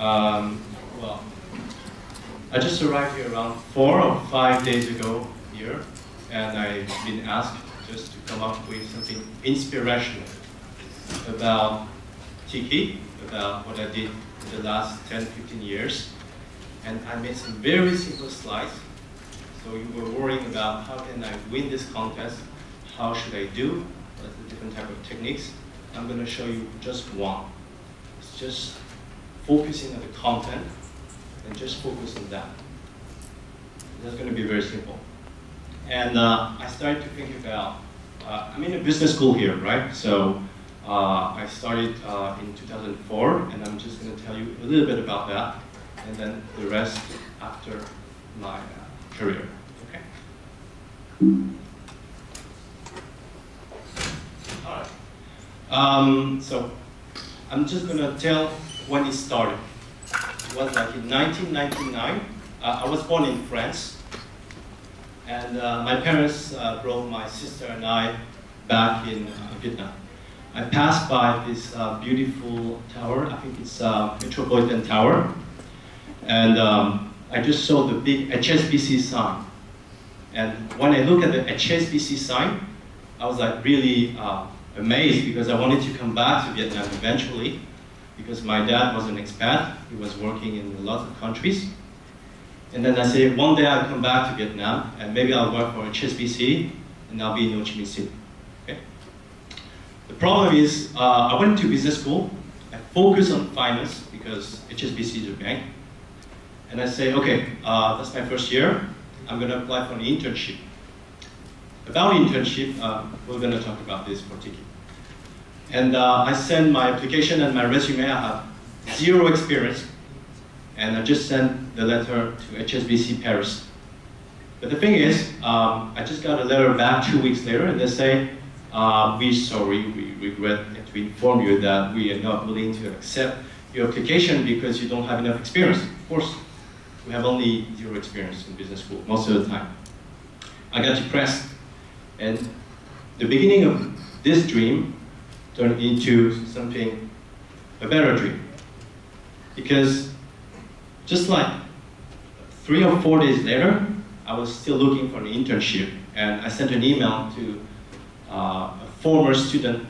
Well, I just arrived here around 4 or 5 days ago here, and I've been asked just to come up with something inspirational about Tiki, about what I did in the last 10, 15 years. And I made some very simple slides. So you were worrying about how can I win this contest, how should I do, what's the different type of techniques. I'm going to show you just one. It's just focusing on the content and just focus on that. That's going to be very simple. And I started to think about, I'm in a business school here, right? So I started in 2004, and I'm just going to tell you a little bit about that, and then the rest after my career. Okay. All right. So I'm just going to tell when it started. It was like in 1999. I was born in France, and my parents brought my sister and I back in Vietnam. I passed by this beautiful tower. I think it's Metropolitan Tower, and I just saw the big HSBC sign. And when I look at the HSBC sign, I was like really amazed, because I wanted to come back to Vietnam eventually, because my dad was an expat. He was working in lots of countries. And then I said, one day I'll come back to Vietnam, and maybe I'll work for HSBC, and I'll be in Ho Chi Minh City. Okay? The problem is, I went to business school. I focused on finance, because HSBC is a bank. And I say, okay, that's my first year. I'm going to apply for an internship. About internship, we're going to talk about this for Tiki. And I sent my application and my resume. I have 0 experience. And I just sent the letter to HSBC Paris. But the thing is, I just got a letter back 2 weeks later, and they say, we're sorry, we regret to inform you that we are not willing to accept your application because you don't have enough experience. Of course, we have only 0 experience in business school most of the time. I got depressed, and the beginning of this dream turned into something, a better dream. Because just like 3 or 4 days later, I was still looking for an internship, and I sent an email to a former student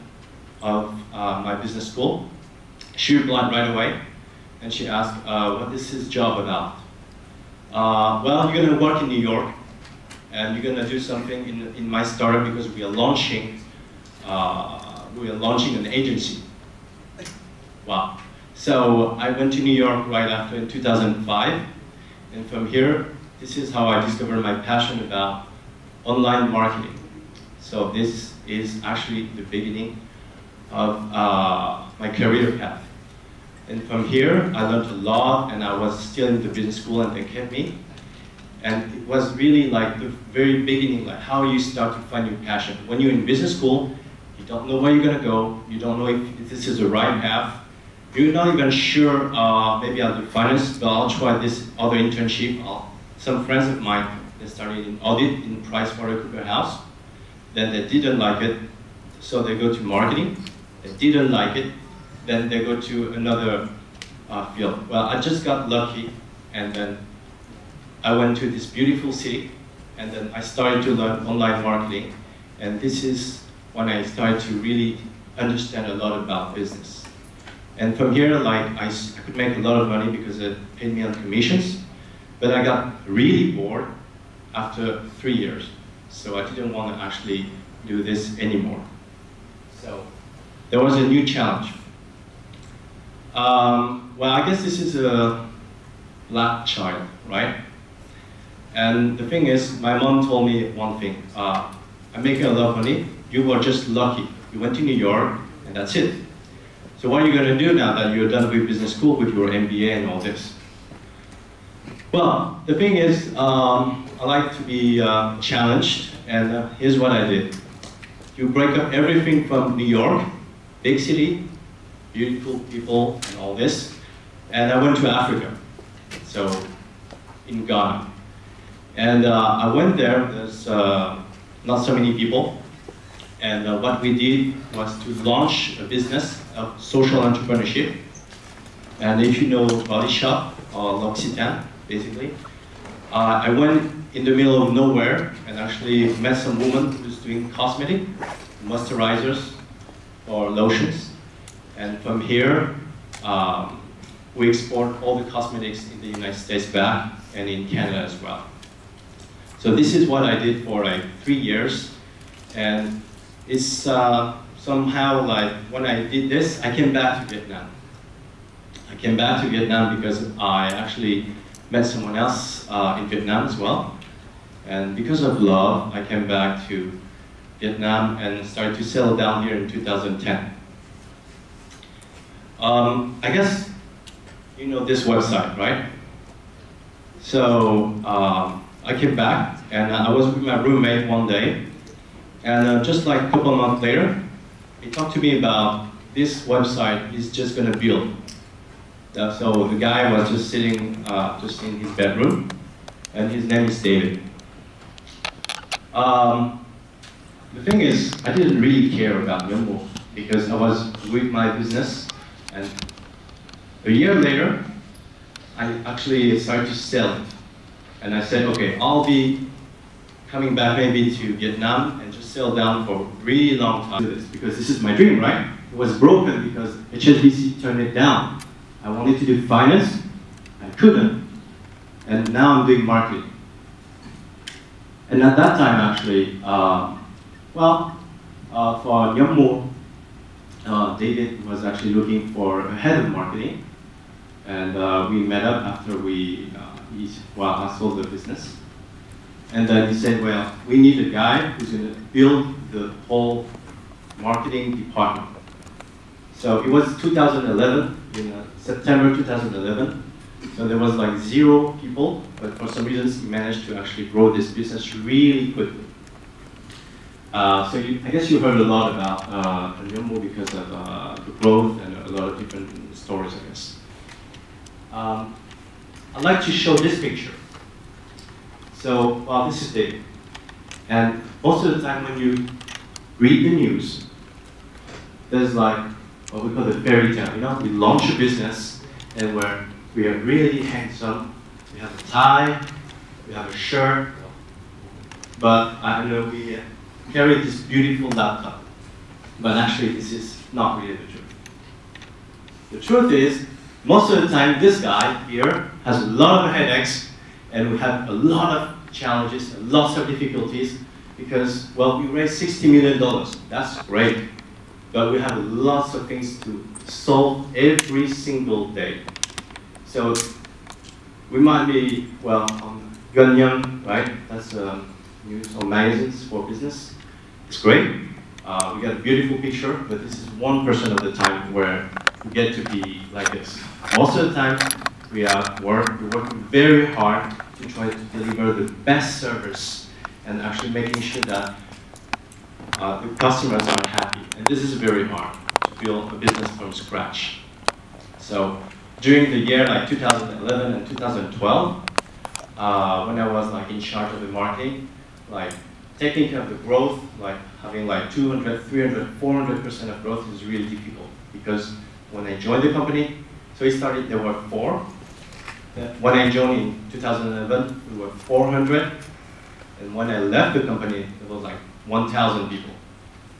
of my business school. She replied right away, and she asked, what is his job about? Well, you're going to work in New York, and you're going to do something in my startup, because we are launching an agency. Wow. So I went to New York right after in 2005, and from here, this is how I discovered my passion about online marketing. So this is actually the beginning of my career path. And from here, I learned a lot, and I was still in the business school, and they kept me. And it was really like the very beginning, like how you start to find your passion. When you're in business school, you don't know where you're going to go. You don't know if this is the right path. You're not even sure, maybe I'll do finance, but I'll try this other internship. Some friends of mine, they started in audit in PricewaterhouseCoopers. Then they didn't like it, so they go to marketing. They didn't like it, then they go to another field. Well, I just got lucky, and then I went to this beautiful city, and then I started to learn online marketing. And this is when I started to really understand a lot about business. And from here, like, I could make a lot of money because it paid me on commissions, but I got really bored after 3 years. So I didn't want to actually do this anymore. So there was a new challenge. Well, I guess this is a black child, right? And the thing is, my mom told me one thing. I'm making a lot of money. You were just lucky. You went to New York, and that's it. So what are you going to do now that you're done with business school with your MBA and all this? Well, the thing is, I like to be challenged, and here's what I did. You break up everything from New York, big city, beautiful people, and all this, and I went to Africa, so in Ghana. And I went there, there's not so many people, and what we did was to launch a business of social entrepreneurship. And if you know Body Shop or L'Occitane, basically, I went in the middle of nowhere and actually met some woman who's doing cosmetic, moisturizers or lotions. And from here, we export all the cosmetics in the United States back and in Canada as well. So this is what I did for like 3 years. And it's somehow like when I did this, I came back to Vietnam. I came back to Vietnam because I actually met someone else in Vietnam as well. And because of love, I came back to Vietnam and started to settle down here in 2010. I guess you know this website, right? So I came back and I was with my roommate one day, and just like a couple of months later, he talked to me about this website he's just going to build. So the guy was just sitting just in his bedroom, and his name is David. The thing is, I didn't really care about Yumbo because I was with my business, and a year later, I actually started to sell it. And I said, okay, I'll be coming back maybe to Vietnam and just settle down for a really long time because this is my dream, right? It was broken because HSBC turned it down. I wanted to do finance, I couldn't, and now I'm doing marketing. And at that time, actually, for Yumbo, David was actually looking for a head of marketing, and we met up after I sold the business. And then he said, well, we need a guy who's going to build the whole marketing department. So it was 2011, September 2011. So there was like 0 people, but for some reasons he managed to actually grow this business really quickly. I guess you heard a lot about Yumbo because of the growth and a lot of different stories, I guess. I'd like to show this picture. So, this is David. And most of the time when you read the news, there's like what we call the fairy tale. We launch a business and we are really handsome. We have a tie, we have a shirt, but we carry this beautiful laptop. But actually, this is not really the truth. The truth is, most of the time, this guy here has a lot of headaches, and we have a lot of challenges, lots of difficulties, because, well, we raised $60 million. That's great. But we have lots of things to solve every single day. So we might be, well, on Gunyang, right? That's news or magazines for business. It's great. We got a beautiful picture, but this is 1% of the time where we get to be like this. Most of the time, we're working very hard to try to deliver the best service and actually making sure that the customers are happy. And this is very hard to build a business from scratch. So during the year like 2011 and 2012, when I was in charge of the marketing, taking care of the growth, having 200, 300, 400% of growth is really difficult because when I joined the company, so there were 4. When I joined in 2011, we were 400. And when I left the company, it was 1,000 people.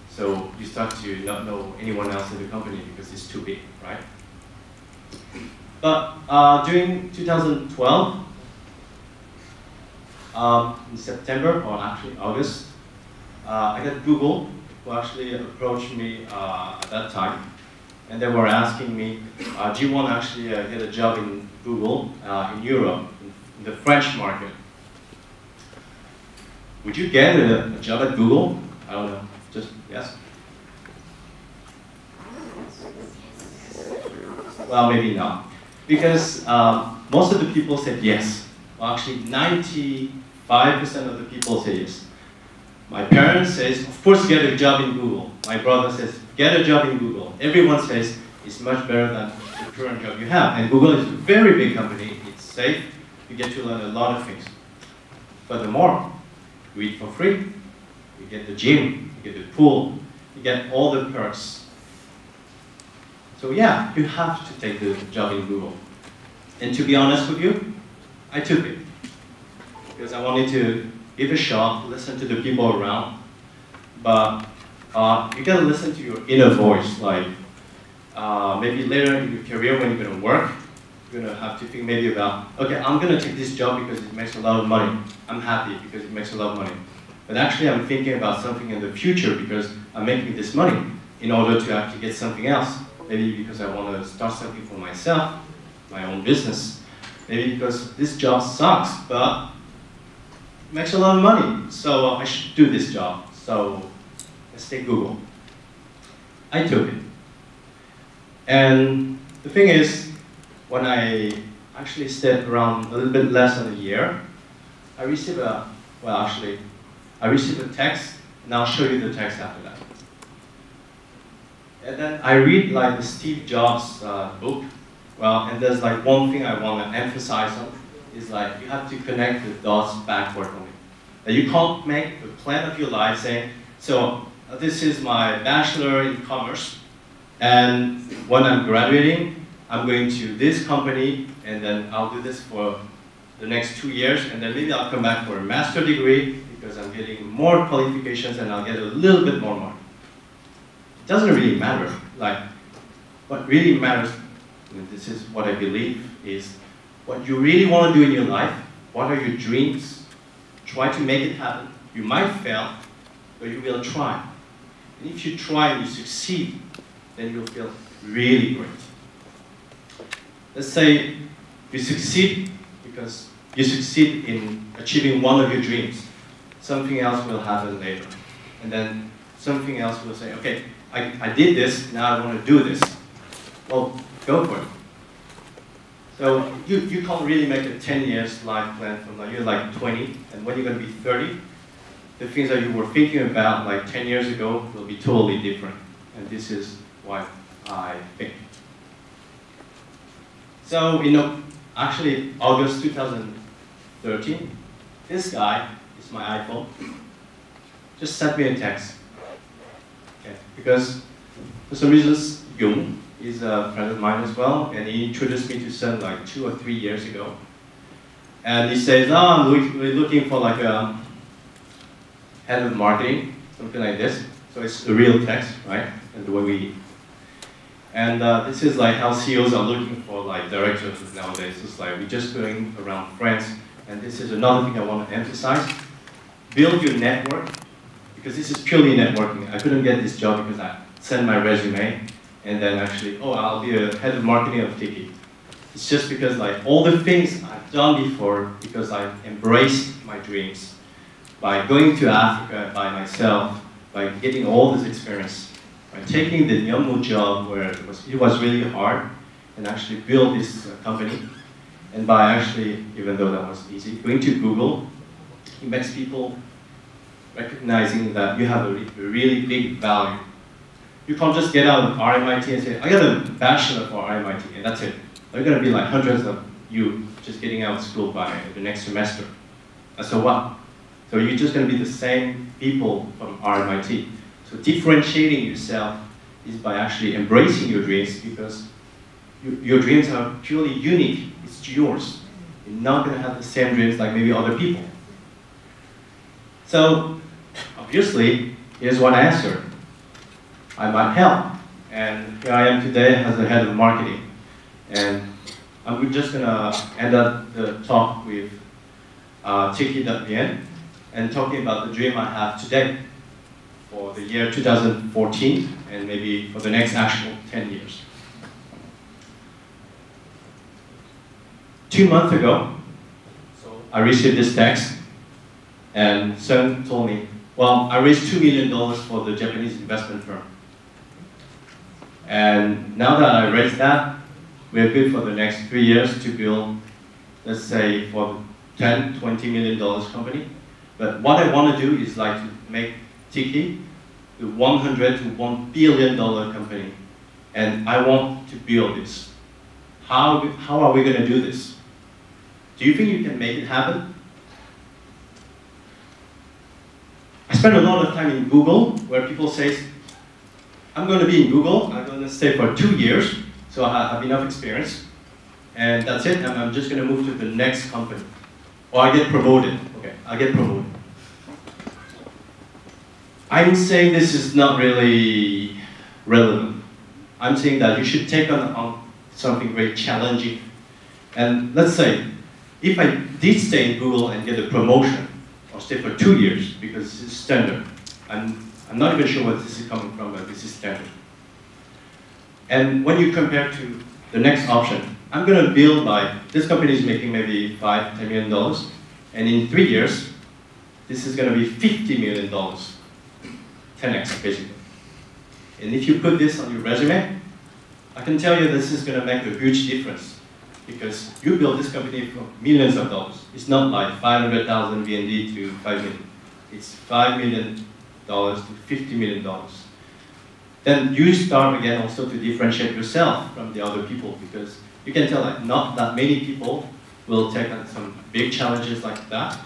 So you start to not know anyone else in the company because it's too big, right? But during 2012, in September, or actually August, I got Google, who actually approached me at that time. And they were asking me, do you want to actually get a job in Google in Europe, in the French market? Would you get a job at Google? I don't know, just yes? Well, maybe not. Because most of the people said yes. Well, actually, 95% of the people say yes. My parents says, of course, get a job in Google. My brother says, get a job in Google. Everyone says it's much better than the current job you have. And Google is a very big company. It's safe. You get to learn a lot of things. Furthermore, you eat for free. You get the gym. You get the pool. You get all the perks. So yeah, you have to take the job in Google. And to be honest with you, I took it. Because I wanted to give a shot, listen to the people around. But you gotta listen to your inner voice. Like maybe later in your career when you're gonna work, you're gonna have to think maybe about, okay, I'm gonna take this job because it makes a lot of money. I'm happy because it makes a lot of money. But actually I'm thinking about something in the future because I'm making this money in order to actually get something else. Maybe because I want to start something for myself, my own business. Maybe because this job sucks, but it makes a lot of money. So I should do this job. So let's take Google. I took it. And the thing is, when I actually stayed around a little bit less than a year, I received a text, and I'll show you the text after that. And then I read like the Steve Jobs book. Well, and there's like one thing I want to emphasize on, is like you have to connect the dots backward only. That you can't make the plan of your life saying, so this is my bachelor in commerce, and when I'm graduating, I'm going to this company, and then I'll do this for the next 2 years, and then maybe I'll come back for a master's degree because I'm getting more qualifications and I'll get a little bit more money. It doesn't really matter. Like, what really matters, and this is what I believe, is what you really want to do in your life. What are your dreams? Try to make it happen. You might fail, but you will try. And if you try and you succeed, then you'll feel really great. Let's say you succeed because you succeed in achieving one of your dreams. Something else will happen later. And then something else will say, okay, I did this, now I want to do this. Well, go for it. So you can't really make a 10 years life plan from now. You're like 20, and when you're going to be 30, the things that you were thinking about like 10 years ago will be totally different. And this is what I think. So, actually, August 2013, this guy, is my iPhone, just sent me a text. Okay. Because for some reasons, Jung is a friend of mine as well, and he introduced me to Sun like 2 or 3 years ago. And he says, oh, we're looking for like a head of marketing, something like this. So it's a real text, right? And the way we. And this is like how CEOs are looking for like directors nowadays. It's like we're just going around France. And this is another thing I want to emphasize. Build your network, because this is purely networking. I couldn't get this job because I sent my resume and then actually, oh, I'll be a head of marketing of Tiki. It's just because like all the things I've done before, because I embraced my dreams by going to Africa by myself, by getting all this experience. By taking the Nyammu job where it was really hard and actually build this company. And by actually, even though that was easy, going to Google, it makes people recognizing that you have a really big value. You can't just get out of RMIT and say, I got a bachelor for RMIT, and that's it. There are going to be like hundreds of you just getting out of school by the next semester. And so what? So you're just going to be the same people from RMIT. So differentiating yourself is by actually embracing your dreams, because your dreams are purely unique. It's yours. You're not going to have the same dreams like maybe other people. So obviously, here's one answer. I might help. And here I am today as the head of marketing. And I'm just going to end up the talk with Tiki.vn and talking about the dream I have today for the year 2014 and maybe for the next actual 10 years. 2 months ago, so I received this text, and Sun told me, well, I raised $2 million for the Japanese investment firm. And now that I raised that, we're good for the next 3 years to build, let's say, for $10, $20 million company. But what I want to do is like to make Tiki the $100 to $1 billion company. And I want to build this. How are we going to do this? Do you think you can make it happen? I spend a lot of time in Google where people say, I'm going to be in Google. I'm going to stay for 2 years, so I have enough experience. And that's it, and I'm just going to move to the next company. Or I get promoted. Okay, I get promoted. I'm saying this is not really relevant. I'm saying that you should take on something very challenging. And let's say, if I did stay in Google and get a promotion, or stay for 2 years, because it's standard, I'm not even sure where this is coming from, but this is standard. And when you compare to the next option, I'm going to build this company is making maybe $5–10 million, and in 3 years, this is going to be $50 million, 10x basically. And if you put this on your resume, I can tell you this is going to make a huge difference, because you build this company for millions of dollars. It's not like 500,000 VND to 5 million. It's $5 million to $50 million. Then you start again also to differentiate yourself from the other people, because you can tell like not that many people will take on some big challenges like that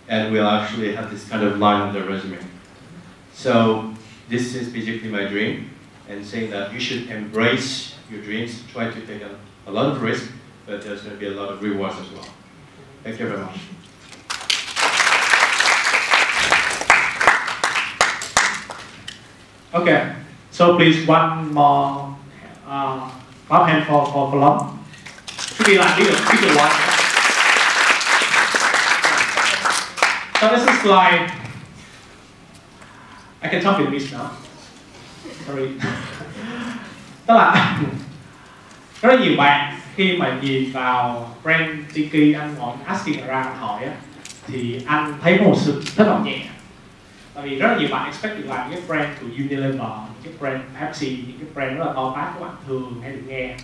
and will actually have this kind of line on their resume. So this is basically my dream, and saying that you should embrace your dreams, try to take a lot of risk, but there's going to be a lot of rewards as well. Thank you very much. Okay, so please one more clap hand for Plum. Should be like bigger one. So this is like, I can talk Vietnamese now. Sorry. Tức là rất là nhiều bạn khi mà nhìn vào brand Tiki, anh ngồi asking around hỏi á, thì anh thấy có một sự thất vọng nhẹ. Tại vì rất là nhiều bạn expect được làm những cái brand của Unilever, những cái brand Pepsi, những cái brand rất là to tát các bạn thường hay được nghe.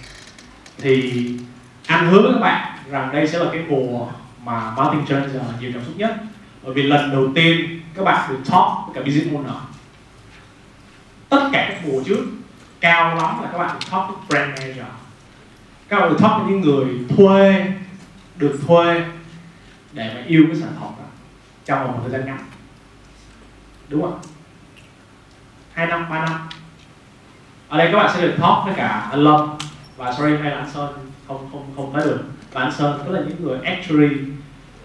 Thì anh hứa với các bạn rằng đây sẽ là cái mùa mà Martin Jones nhiều cảm xúc nhất. Bởi vì lần đầu tiên các bạn được talk với cả business owner. Tất cả các mùa trước cao lắm là các bạn được talk với brand manager. Các bạn được talk với những người được thuê để mà yêu cái sản phẩm đó trong một thời gian ngắn. Đúng không? 2 năm, 3 năm. Ở đây các bạn sẽ được talk với cả anh Lâm và sorry hay là anh Sơn không nói được. Và anh Sơn tức là những người actually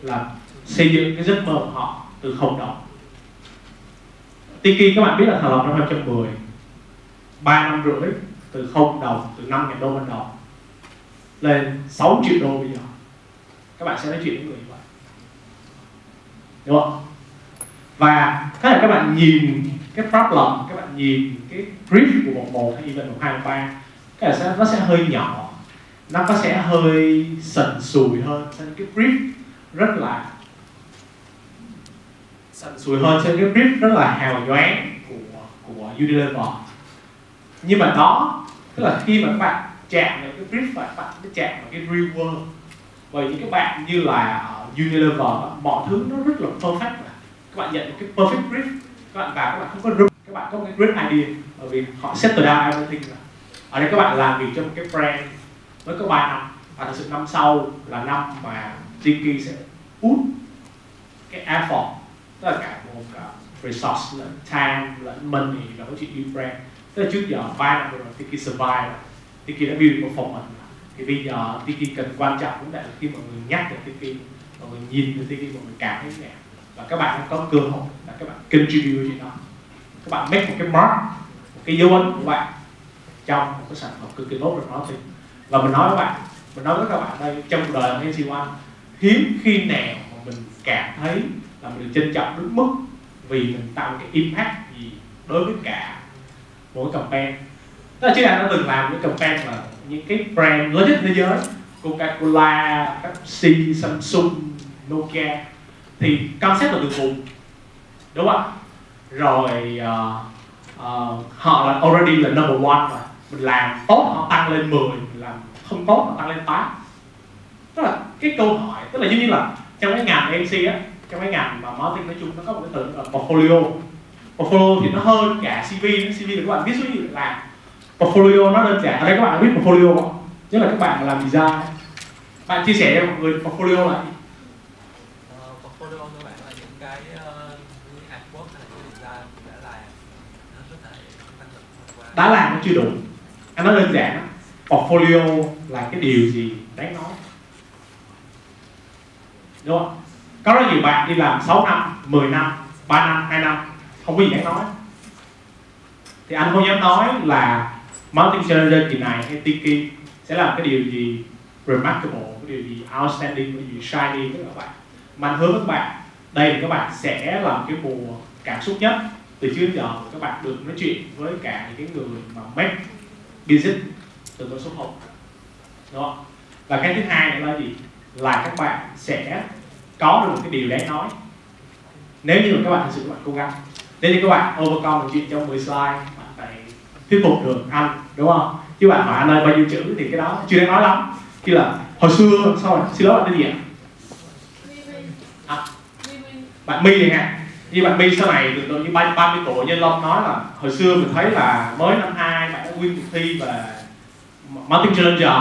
là xây dựng cái giấc mơ của họ từ không đồng. Tiki các bạn biết là thành lập năm 2010, 3 năm rưỡi từ không đồng, từ 5.000 đô ban đầu lên 6 triệu đô bây giờ. Các bạn sẽ nói chuyện với người như vậy, đúng không? Và có thể các bạn nhìn cái problem, các bạn nhìn cái brief của một hay even 1, 2, 3, cái là nó sẽ hơi nhỏ, nó có sẽ hơi sần sùi hơn, cho nên cái brief rất là sần sùi hơn, cho nên cái brief rất là hào nhoáng của Unilever. Nhưng mà đó, tức là khi mà các bạn chạm vào cái brief và các bạn chạm vào cái real world, bởi những các bạn như là Unilever, mọi thứ nó rất là perfect. Các bạn nhận một cái perfect brief, các bạn vào, các bạn không có room, các bạn có một cái great idea, bởi vì họ settle down everything rồi. Ở đây các bạn làm việc cho một cái brand mới có 3 năm, và thật sự năm sau là năm mà Tiki sẽ put cái effort, tức là cả một resource lẫn time lẫn money và có chuyện build brand. Tức là trước giờ 3 năm rồi Tiki survive, Tiki đã build performance. Thì bây giờ Tiki cần quan trọng cũng là khi mọi người nhắc đến Tiki, mọi người nhìn đến Tiki, mọi người cảm thấy nhẹ. Và các bạn có cơ hội là các bạn contribute chuyện đó, các bạn make một cái mark, một cái dấu ấn của bạn trong một cái sản phẩm cực kỳ tốt được marketing. Và mình nói với các bạn đây, trong cuộc đời làm MC1 hiếm khi nào mà mình cảm thấy là mình được trân trọng đến mức vì mình tạo một cái impact gì đối với cả một cái campaign. Tức là chứ anh đã từng làm những campaign mà những cái brand lớn nhất thế giới, Coca-Cola, Pepsi, Samsung, Nokia, thì concept là từ vùng, đúng không? Rồi họ là already là number one rồi, mình làm tốt họ tăng lên 10, mình làm không tốt họ tăng lên 8. Tức là cái câu hỏi, tức là giống như là trong cái ngành MC á, trong cái ngành mà marketing nói chung nó có một cái từ là portfolio thì nó hơn cả CV là các bạn viết số gì để làm. Portfolio nó đơn giản, ở đây các bạn biết portfolio không? Nhất là các bạn làm design, bạn chia sẻ cho mọi người portfolio là gì? Portfolio các bạn là những cái artwork hay là những design đã làm, nó có thể tăng đã làm nó chưa đủ. Anh nói đơn giản, portfolio là cái điều gì đáng nói, đúng không? Có rất nhiều bạn đi làm 6 năm, 10 năm, 3 năm, 2 năm không có gì đáng nói, thì anh không dám nói là marketing strategy kỳ này hay Tiki sẽ làm cái điều gì remarkable, cái điều gì outstanding, cái điều gì shiny với các bạn. Mà anh hứa với các bạn, đây là các bạn sẽ làm cái mùa cảm xúc nhất từ trước đến giờ. Các bạn được nói chuyện với cả những cái người mà make business từ con số 1 đó. Và cái thứ hai nữa là gì? Là các bạn sẽ có được một cái điều đáng nói nếu như mà các bạn thực sự các bạn cố gắng. Nếu như các bạn overcome một chuyện trong 10 slide, bạn phải thuyết phục được anh, đúng không? Chứ bạn hỏi anh ơi bao nhiêu chữ thì cái đó chưa đáng nói lắm. Chứ là hồi xưa, sao rồi? Xin lỗi bạn tên gì ạ? Bạn My này nha. Như bạn My sau này từ như 30 tuổi, như Long nói là hồi xưa mình thấy là mới năm 2 bạn đã win cuộc thi về marketing challenger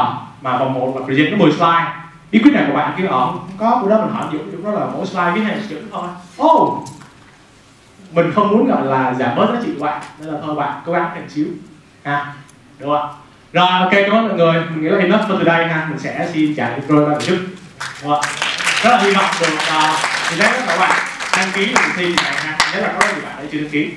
mà vòng 1 là present có 10 slide. Bí quyết này của bạn kêu không có, bữa đó mình hỏi Dũng đó là mỗi slide viết 2 chữ thôi. Mình không muốn gọi là giảm bớt giá trị của bạn, nên là thôi bạn cố gắng thêm xíu ha, đúng không? Rồi, ok, cảm ơn mọi người. Mình nghĩ là enough for today ha. Mình sẽ xin trả lời rồi một chút. Rất là hy vọng được thì các bạn đăng ký cuộc thi này ha. Nhớ là có gì bạn đã chưa đăng ký.